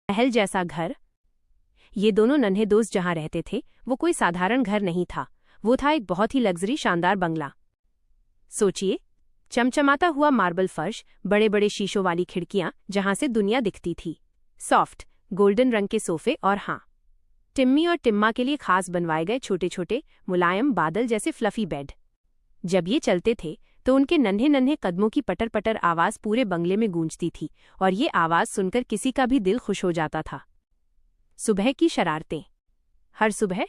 महल जैसा घर। ये दोनों नन्हे दोस्त जहां रहते थे वो कोई साधारण घर नहीं था, वो था एक बहुत ही लग्जरी शानदार बंगला। सोचिए, चमचमाता हुआ मार्बल फर्श, बड़े बड़े शीशों वाली खिड़कियां जहां से दुनिया दिखती थी, सॉफ्ट गोल्डन रंग के सोफे और हाँ, टिम्मी और टिम्मा के लिए खास बनवाए गए छोटे छोटे मुलायम बादल जैसे फ्लफी बेड। जब ये चलते थे तो उनके नन्हे नन्हे कदमों की पटर पटर आवाज पूरे बंगले में गूंजती थी और ये आवाज सुनकर किसी का भी दिल खुश हो जाता था। सुबह की शरारतें। हर सुबह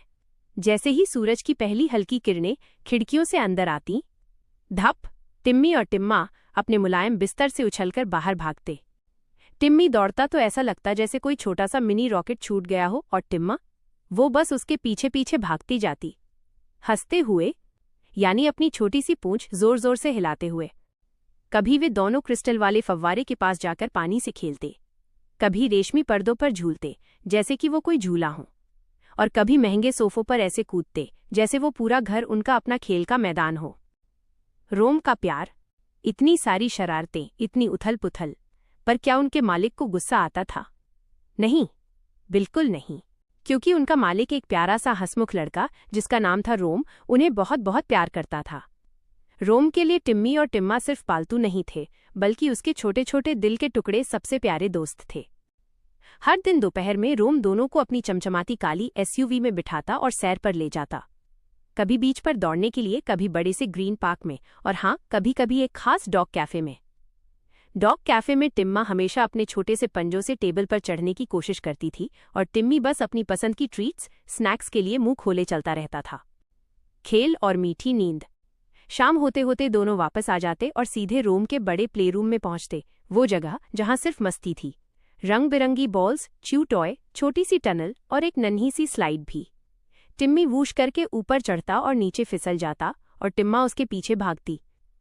जैसे ही सूरज की पहली हल्की किरणें खिड़कियों से अंदर आती, धप, टिम्मी और टिम्मा अपने मुलायम बिस्तर से उछलकर बाहर भागते। टिम्मी दौड़ता तो ऐसा लगता जैसे कोई छोटा सा मिनी रॉकेट छूट गया हो, और टिम्मा वो बस उसके पीछे पीछे भागती जाती, हंसते हुए, यानी अपनी छोटी सी पूंछ जोर जोर से हिलाते हुए। कभी वे दोनों क्रिस्टल वाले फव्वारे के पास जाकर पानी से खेलते, कभी रेशमी पर्दों पर झूलते जैसे कि वो कोई झूला हो, और कभी महंगे सोफों पर ऐसे कूदते जैसे वो पूरा घर उनका अपना खेल का मैदान हो। रोम का प्यार, इतनी सारी शरारतें, इतनी उथल पुथल, पर क्या उनके मालिक को गुस्सा आता था? नहीं, बिल्कुल नहीं, क्योंकि उनका मालिक एक प्यारा सा हंसमुख लड़का जिसका नाम था रोम उन्हें बहुत बहुत प्यार करता था। रोम के लिए टिम्मी और टिम्मा सिर्फ पालतू नहीं थे, बल्कि उसके छोटे छोटे दिल के टुकड़े सबसे प्यारे दोस्त थे। हर दिन दोपहर में रोम दोनों को अपनी चमचमाती काली एसयूवी में बिठाता और सैर पर ले जाता, कभी बीच पर दौड़ने के लिए, कभी बड़े से ग्रीन पार्क में, और हाँ, कभी कभी एक खास डॉग कैफे में। डॉग कैफे में टिम्मा हमेशा अपने छोटे से पंजों से टेबल पर चढ़ने की कोशिश करती थी और टिम्मी बस अपनी पसंद की ट्रीट्स, स्नैक्स के लिए मुंह खोले चलता रहता था। खेल और मीठी नींद। शाम होते होते दोनों वापस आ जाते और सीधे रोम के बड़े प्लेरूम में पहुंचते, वो जगह जहां सिर्फ मस्ती थी, रंग बिरंगी बॉल्स, च्यू टॉय, छोटी सी टनल और एक नन्ही सी स्लाइड भी। टिम्मी वूश करके ऊपर चढ़ता और नीचे फिसल जाता और टिम्मा उसके पीछे भागती।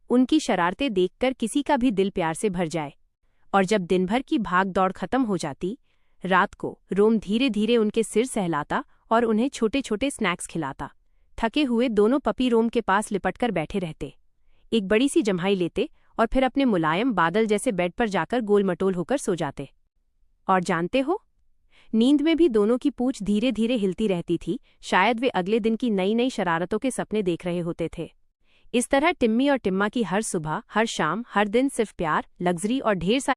उनकी शरारतें देखकर किसी का भी दिल प्यार से भर जाए। और जब दिन भर की भाग दौड़ खत्म हो जाती, रात को रोम धीरे धीरे उनके सिर सहलाता और उन्हें छोटे छोटे स्नैक्स खिलाता। थके हुए दोनों पपी रोम के पास लिपटकर बैठे रहते, एक बड़ी सी जम्हाई लेते और फिर अपने मुलायम बादल जैसे बेड पर जाकर गोल मटोल होकर सो जाते। और जानते हो, नींद में भी दोनों की पूंछ धीरे धीरे हिलती रहती थी, शायद वे अगले दिन की नई नई शरारतों के सपने देख रहे होते थे। इस तरह टिम्मी और टिम्मा की हर सुबह, हर शाम, हर दिन सिर्फ प्यार, लग्जरी और ढेर सारी